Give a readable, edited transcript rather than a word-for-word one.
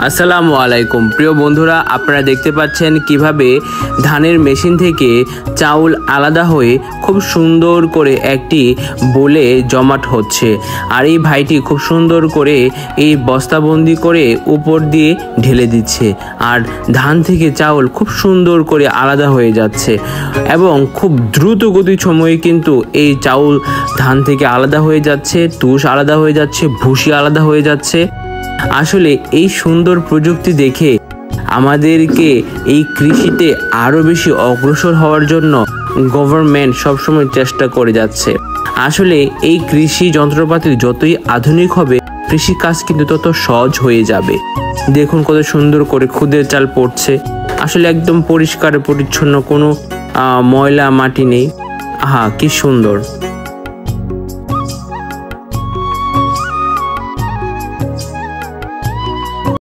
আসসালামু আলাইকুম প্রিয় বন্ধুরা, আপনারা দেখতে পাচ্ছেন কিভাবে ধানের মেশিন থেকে চাউল আলাদা হয়ে খুব সুন্দর করে একটি বোলে জমাট হচ্ছে। আর এই ভাইটি খুব সুন্দর করে এই বস্তাবন্দি করে উপর দিয়ে ঢেলে দিচ্ছে, আর ধান থেকে চাউল খুব সুন্দর করে আলাদা হয়ে যাচ্ছে এবং খুব দ্রুত গতির সময়ে কিন্তু এই চাউল ধান থেকে আলাদা হয়ে যাচ্ছে, তুষ আলাদা হয়ে যাচ্ছে, ভুসি আলাদা হয়ে যাচ্ছে। আসলে এই সুন্দর প্রযুক্তি দেখে আমাদেরকে এই কৃষিতে আরো বেশি অগ্রসর হওয়ার জন্য গভর্নমেন্ট সবসময় চেষ্টা করে যাচ্ছে। আসলে এই কৃষি যন্ত্রপাতি যতই আধুনিক হবে, কৃষি কাজ কিন্তু তত সহজ হয়ে যাবে। দেখুন কত সুন্দর করে খুদের চাল পড়ছে, আসলে একদম পরিষ্কার পরিচ্ছন্ন, কোনো ময়লা মাটি নেই। আহা কি সুন্দর।